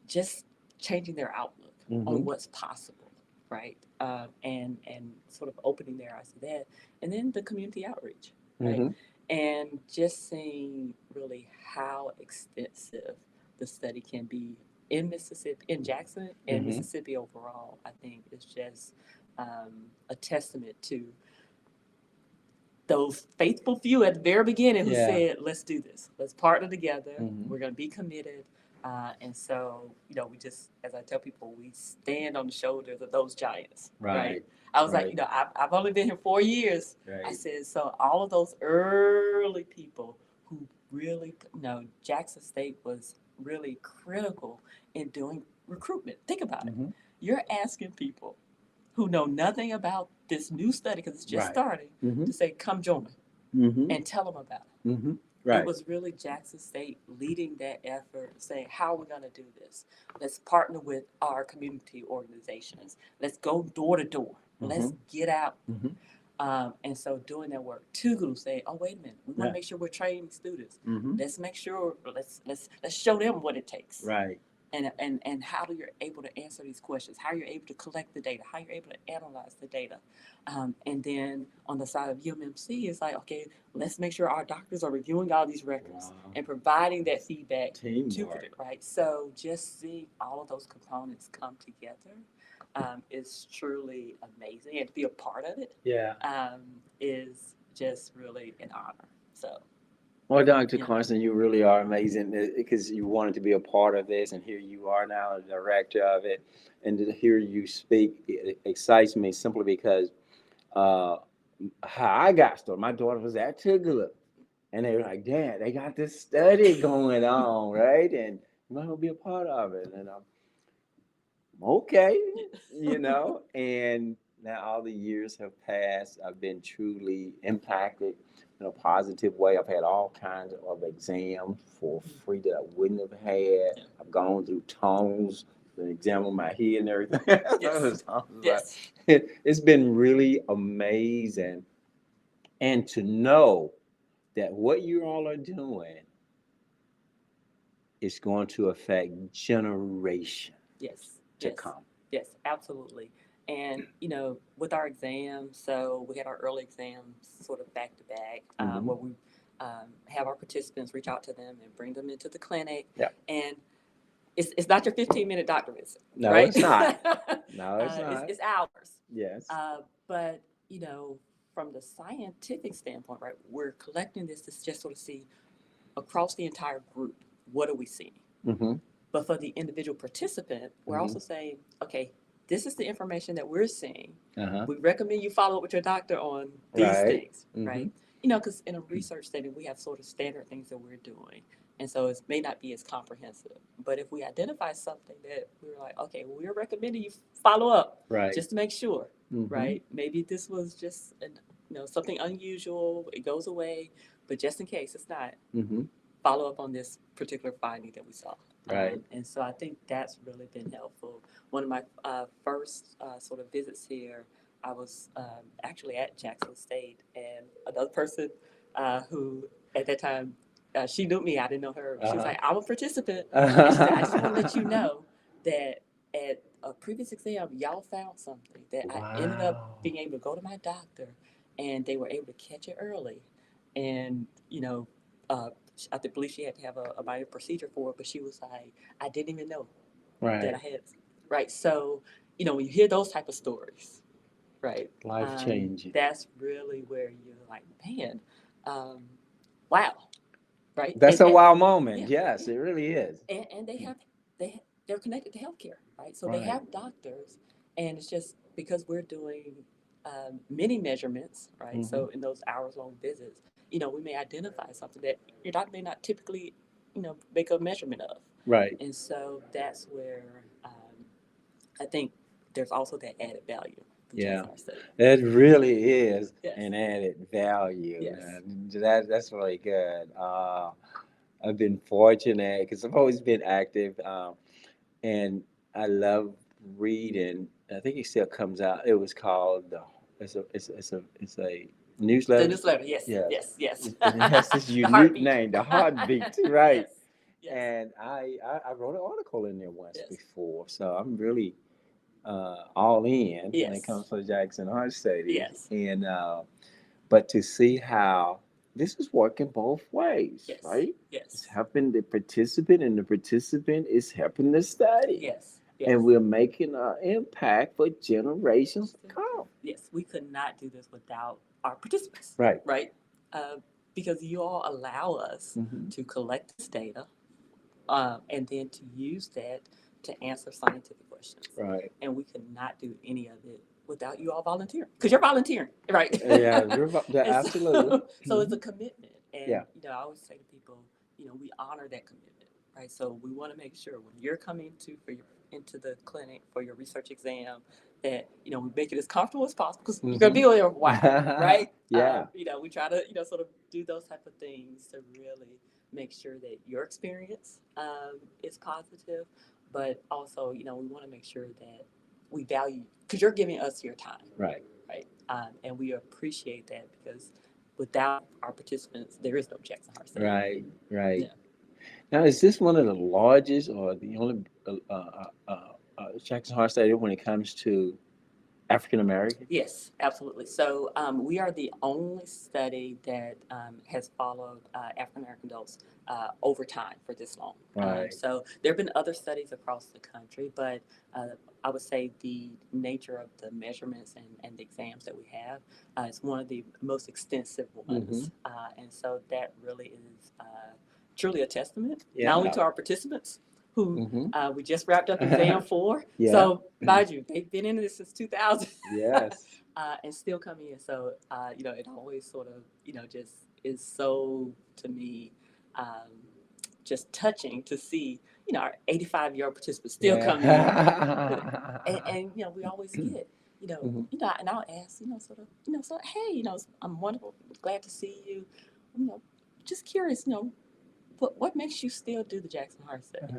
just changing their outlook on what's possible, right? And sort of opening their eyes to that. And then the community outreach, right? Mhm. And just seeing really how extensive the study can be in Mississippi, in Jackson, and Mississippi overall, I think is just a testament to those faithful few at the very beginning who Yeah. said, let's do this. Let's partner together. Mhm. We're going to be committed. And so, we just, as I tell people, we stand on the shoulders of those giants. Right. I was Right. like, I've only been here 4 years. I Right. said, so all of those early people who really, Jackson State was really critical in doing recruitment. Think about it. Mhm. You're asking people who know nothing about this new study, because it's just Right. starting, Mhm. to say, come join Mhm. and tell them about it. Mhm. It Right. was really Jackson State leading that effort, saying, how are we going to do this? Let's partner with our community organizations. Let's go door to door. Let's get out. Mhm. And so doing that work, Tugulu say, oh, wait a minute, we want Yeah. to make sure we're training students. Mhm. Let's make sure, let's show them what it takes. Right. And how you're able to answer these questions, how you're able to collect the data, how you're able to analyze the data. And then on the side of UMMC, it's like, okay, let's make sure our doctors are reviewing all these records Wow. and providing that feedback to Teamwork. it, right? So just seeing all of those components come together is truly amazing. And to be a part of it Yeah. is just really an honor. So. Well, Dr. Yeah. Carson, you really are amazing because you wanted to be a part of this, and here you are now, the director of it. And to hear you speak, it excites me simply because uh, how I got started. My daughter was at Tugela, and they were like, Dad, they got this study going on, right? And you might want to be a part of it. And I'm okay, and now all the years have passed. I've been truly impacted in a positive way. I've had all kinds of exams for free that I wouldn't have had. I've gone through tunnels, the exam on my head and everything. Yes. Yes. It's been really amazing. And to know that what you all are doing is going to affect generations Yes. to Yes. come. Yes, absolutely. And, with our exams, so we had our early exams sort of back to back, where we have our participants reach out to them and bring them into the clinic. Yeah. And it's not your 15-minute doctor visit. No, right? it's not. No, it's not. It's hours. Yes. But, from the scientific standpoint, right, we're collecting this to just sort of see across the entire group, what are we seeing? Mm-hmm. But for the individual participant, we're also saying, okay, this is the information that we're seeing. Uh-huh. We recommend you follow up with your doctor on these Right. things, right? Because in a research setting, we have sort of standard things that we're doing. And so it may not be as comprehensive. But if we identify something that we're like, okay, we're recommending you follow up Right. just to make sure, right? Maybe this was just something unusual, it goes away, but just in case it's not, follow up on this particular finding that we saw. Right. And so I think that's really been helpful. One of my first sort of visits here, I was actually at Jackson State, and another person who at that time, she knew me, I didn't know her. She was Uh-huh. like, I'm a participant. And she said, I just want to let you know that at a previous exam, y'all found something that I ended up Wow. being able to go to my doctor, and they were able to catch it early. And, I believe she had to have a minor procedure for it, but she was like, I didn't even know that Right. I had, right? So, when you hear those type of stories, right, Life changing. that's really where you're like, man, um, wow, right? That's a wow moment. Yeah, Yes, yeah. it really is. And they're connected to healthcare, right? So they Right. have doctors, and it's just because we're doing many measurements, right? Hmm. So in those hours long visits, we may identify something that your doctor may not typically, make a measurement of, Right. and so that's where I think there's also that added value for Yeah. Jackson Hart Study. It really is Yes, an added value. yes, And that's really good. I've been fortunate because I've always been active, and I love reading. I think it still comes out. It was called the. It's a the newsletter. newsletter. Yes, Yes, yes, yes. and it has this The unique heartbeat. name, the Heartbeat, right? Yes, yes, And I wrote an article in there once yes, before, so I'm really all in when it yes, comes to Jackson Heart Study. yes, And but to see how this is working both ways, yes, right? It's yes, helping the participant, and the participant is helping the study, yes, yes. and we're making an impact for generations to come. Yes, we could not do this without our participants, Right. right? Uh, because you all allow us Hmm. to collect this data and then to use that to answer scientific questions. Right. And we could not do any of it without you all volunteering, because you're volunteering, right? Yeah, yeah, And absolutely. so it's Hmm. a commitment. And, Yeah. I always say to people, we honor that commitment, right? So we want to make sure when you're coming into the clinic for your research exam that, we make it as comfortable as possible, because you're going to Hmm. be there a while, right? Yeah. We try to, sort of do those type of things to really make sure that your experience is positive, but also, we want to make sure that we value, because you're giving us your time, Right. right? And we appreciate that, because without our participants, there is no Jackson Heart Study. Right. Right. Yeah. Now, is this one of the largest or the only Jackson Heart Stadium when it comes to African American? Yes, absolutely. So we are the only study that has followed African American adults over time for this long. Right. So there have been other studies across the country, but I would say the nature of the measurements and the exams that we have is one of the most extensive ones. And so that really is truly a testament, not only Yeah. to our participants, who Hmm. we just wrapped up exam 4. Yeah. So, mind you, they've been in this since 2000 Yes. and still coming in. So, it always sort of, just is so, to me, um, just touching to see, our 85-year-old participants still coming in. And, we always get, Mhm. and I'll ask, sort of, so, hey, I'm wonderful, glad to see you, you know, just curious, what makes you still do the Jackson Heart Study?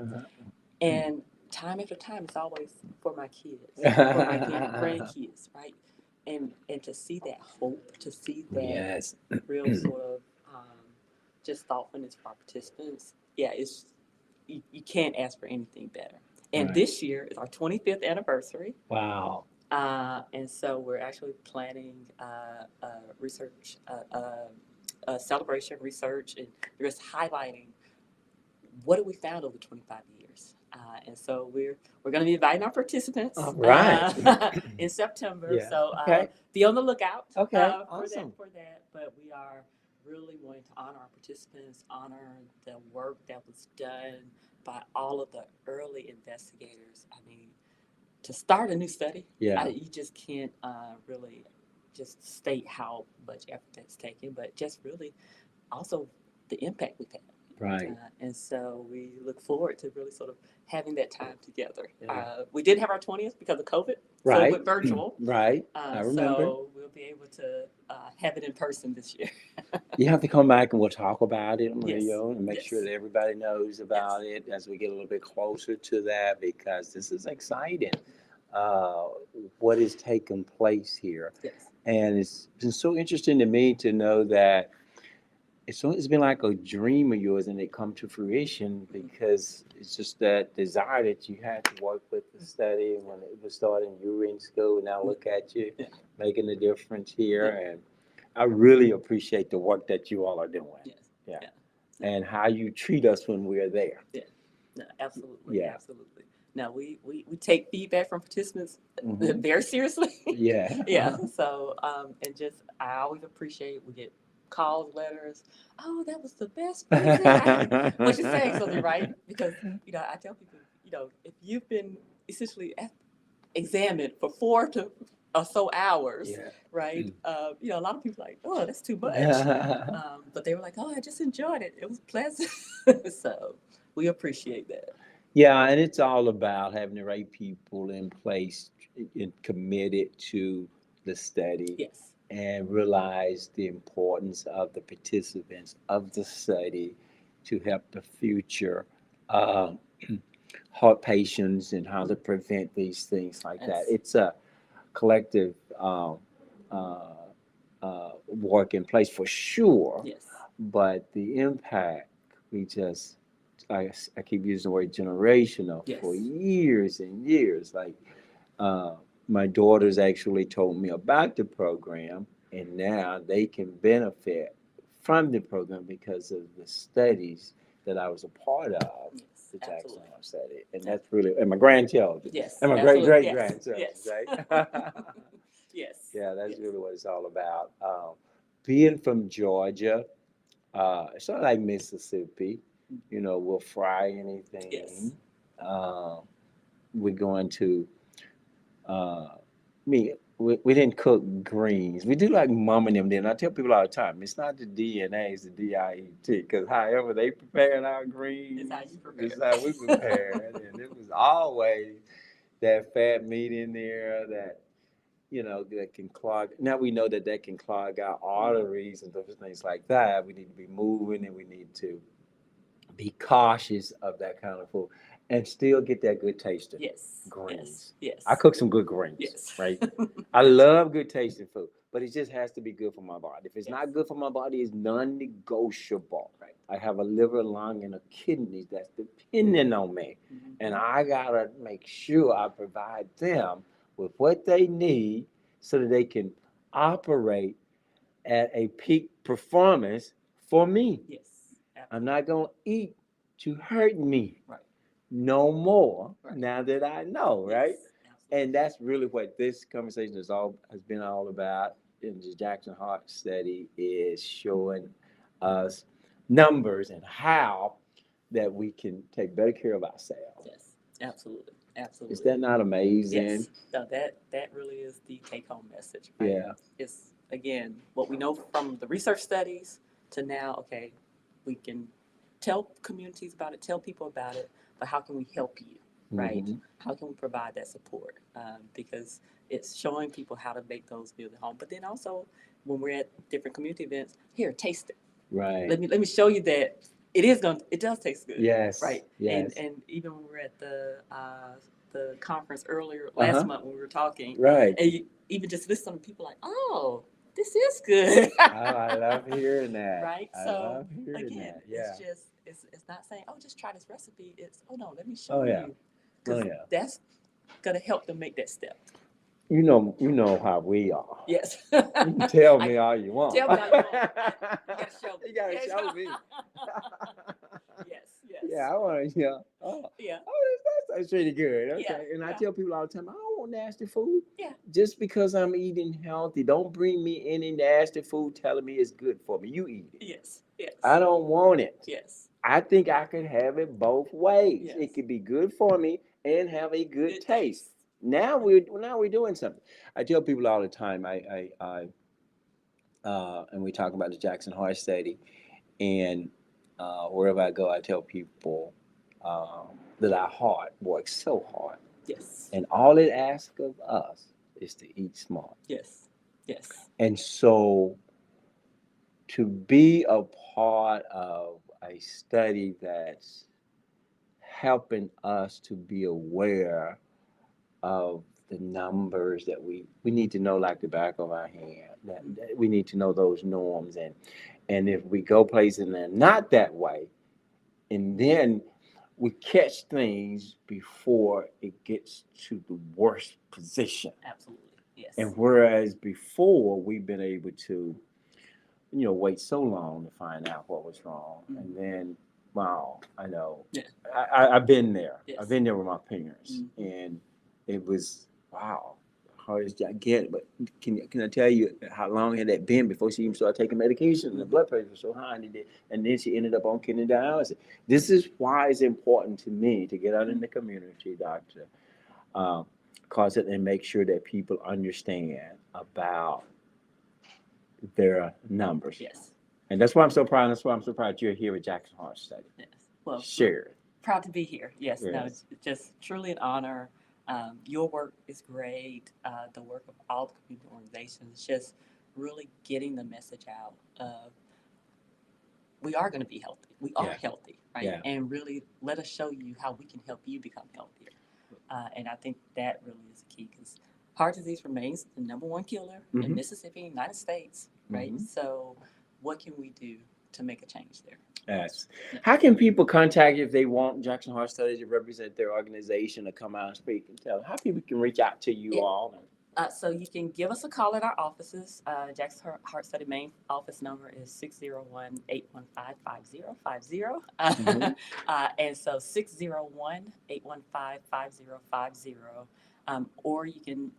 And time after time, it's always for my kids, for my grandkids, right? And to see that hope, to see that Yes. real sort of just thoughtfulness for our participants, yeah, you can't ask for anything better. And Right. this year is our 25th anniversary. Wow. And so we're actually planning a research, a celebration research, and just highlighting what have we found over 25 years. And so we're going to be inviting our participants All right. in September. Yeah. So Okay. be on the lookout Okay. for Awesome. that. But we are really wanting to honor our participants, honor the work that was done by all of the early investigators. I mean, to start a new study, Yeah. you just can't really just state how much effort that's taken, but just really also the impact we've had. Right. And so we look forward to really sort of having that time together. Yeah. We did have our 20th because of COVID, so it Right. went virtual. Right. I remember. So we'll be able to have it in person this year. You have to come back and we'll talk about it on the Yes. radio and make Yes. sure that everybody knows about it as we get a little bit closer to that, because this is exciting. Uh, what is taking place here. Yes. And it's been so interesting to me to know that it's been like a dream of yours and it come to fruition, because it's just that desire that you had to work with the study when it was starting. You were in school, now look at you Yeah. making a difference here. And I really appreciate the work that you all are doing. Yes. Yeah. Yeah. And how you treat us when we're there. No, absolutely. Yeah. Absolutely. Now we take feedback from participants Mhm. very seriously. Yeah. Yeah. So and just I always appreciate we get calls, letters. Oh, that was the best present. What you're saying something right? Because I tell people, if you've been essentially examined for 4 to or so hours, Yeah. right? A lot of people are like, oh, that's too much. But they were like, oh, I just enjoyed it. It was pleasant. So we appreciate that. Yeah, and it's all about having the right people in place and committed to the study, Yes. and realize the importance of the participants of the study to help the future uh, heart patients and how to prevent these things like that. Yes. It's a collective work in place for sure, Yes. but the impact, we just I keep using the word generational Yes. for years and years. Like uh, my daughters actually told me about the program, and now they can benefit from the program because of the studies that I was a part of, Yes. the Jackson Absolutely. Hole study, and that's really, and my grandchildren, Yes. and my great Absolutely. great Yes. grandchildren, Yes. right? Yes. Yeah, that's Yes. really what it's all about. Being from Georgia, it's not like Mississippi. We'll fry anything. Yes. Uh, we're going to, uh, we didn't cook greens. We do like mom and them did. And I tell people all the time, it's not the DNA, it's the DIET. Because however they preparing our greens, It's how you prepare. it's how we prepare it. And it was always that fat meat in there that can clog. Now we know that can clog our arteries and those things like that. We need to be moving, and we need to be cautious of that kind of food and still get that good tasting Yes. greens. Yes. I cook some good greens, Yes. right? I love good tasting food, but it just has to be good for my body. If it's Yes. not good for my body, it's non-negotiable. Right. I have a liver, lung, and a kidneys that's depending on me. Mm-hmm. And I gotta make sure I provide them with what they need so that they can operate at a peak performance for me. Yes. I'm not gonna eat to hurt me Right. no more. Right. Now that I know, right? Yes. And that's really what this conversation has been all about in the Jackson Heart Study, is showing us numbers and how that we can take better care of ourselves. Yes. Absolutely. Absolutely. Is that not amazing? Yes. No, that really is the take-home message. Right? Yeah. It's again what we know from the research studies to now. Okay, we can tell communities about it, tell people about it, but how can we help you? Right? Mhm. How can we provide that support? Because it's showing people how to make those meals at home. But then also when we're at different community events, here, taste it. Right. Let me show you that it does taste good. Yes. Right. Yes. And even when we were at the conference earlier last month when we were talking, Right. and even just listen to people like, oh, this is good. Oh, I love hearing that. Right. I So love hearing again, that. Yeah. it's not saying, oh, just try this recipe. It's no, let me show Oh, yeah. you, because that's gonna help them make that step. You know how we are. Yes. You can tell me all you want. Tell me all you want. You gotta show me. You gotta Yes. show me. Yes. Yes. Yeah, I want to. Yeah. That's pretty good. Okay. Yeah, And I yeah. tell people all the time, I don't want nasty food. Yeah. Just because I'm eating healthy, don't bring me any nasty food telling me it's good for me. You eat it. Yes. Yes. I don't want it. Yes. I think I could have it both ways. Yes. It could be good for me and have a good taste. Now we're doing something. I tell people all the time. And we talk about the Jackson Heart Study, and wherever I go, I tell people that our heart works so hard, Yes. and all it asks of us is to eat smart. Yes. Yes. And so to be a part of a study that's helping us to be aware of the numbers that we need to know like the back of our hand, that we need to know those norms, and if we go places and they're not that way, and then we catch things before it gets to the worst position. Absolutely. Yes. And whereas before we've been able to, wait so long to find out what was wrong, and then, wow, I know, Yeah. I've been there. Yes. I've been there with my parents, and it was wow, hard as I get. But can I tell you how long had that been before she even started taking medication? And the blood pressure was so high, and then she ended up on kidney dialysis. This is why it's important to me to get out in the community, doctor, cause it and make sure that people understand about their numbers. Yes. And that's why I'm so proud. That's why I'm so proud you're here with Jackson Heart Study. Yes. Well, share. Proud to be here. Yes. Yes. No, it's just truly an honor. Your work is great. The work of all the community organizations, just really getting the message out of we are going to be healthy. We are healthy, right? Yeah. And really let us show you how we can help you become healthier. And I think that really is the key because heart disease remains the number one killer in Mississippi, United States, right? So what can we do to make a change there? Yes. How can people contact you if they want Jackson Heart Study to represent their organization or come out and speak and tell how people can reach out to you all? So you can give us a call at our offices. Jackson Heart Study main office number is 601-815-5050. And so 601-815-5050. Or you can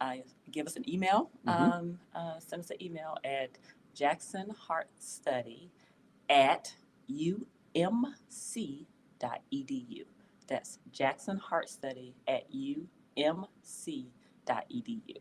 give us an email. Send us an email at jacksonheartstudy@umc.edu. That's jacksonheartstudy@umc.edu.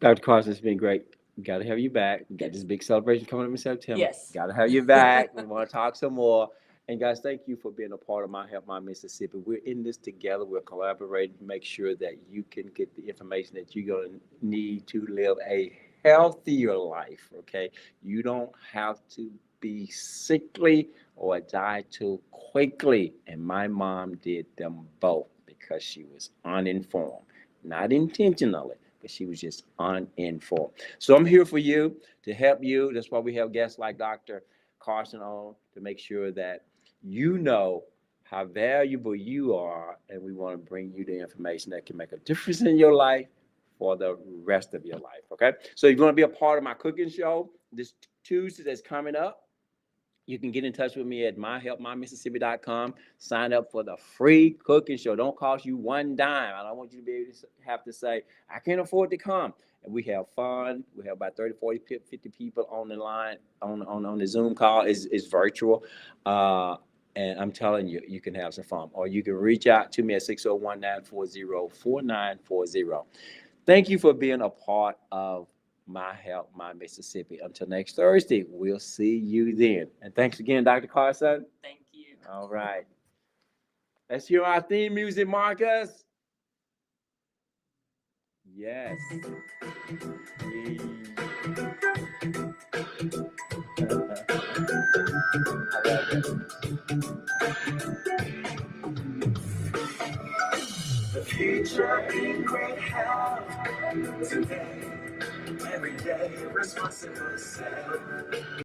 Dr. Carson, it's been great. Got to have you back. We got this big celebration coming up in September. Yes. Got to have you back. We want to talk some more. And guys, thank you for being a part of My Health, My Mississippi. We're in this together. We're collaborating to make sure that you can get the information that you're going to need to live a healthier life, okay? You don't have to be sickly or die too quickly. And my mom did them both because she was uninformed, not intentionally, but she was just uninformed. So I'm here for you, to help you. That's why we have guests like Dr. Carson on, to make sure that you know how valuable you are, and we want to bring you the information that can make a difference in your life for the rest of your life, okay? So if you want to be a part of my cooking show this Tuesday that's coming up, you can get in touch with me at myhelpmymississippi.com. Sign up for the free cooking show. Don't cost you one dime. I don't want you to be able to have to say, I can't afford to come. And we have fun. We have about 30, 40, 50 people on the line, on the Zoom call. It's virtual. And I'm telling you, you can have some fun. Or you can reach out to me at 601-940-4940. Thank you for being a part of My Health, My Mississippi. Until next Thursday, we'll see you then. And thanks again, Dr. Carson. Thank you. All right. Let's hear our theme music, Marcus. Yes. The future in great health today, every day responsible self.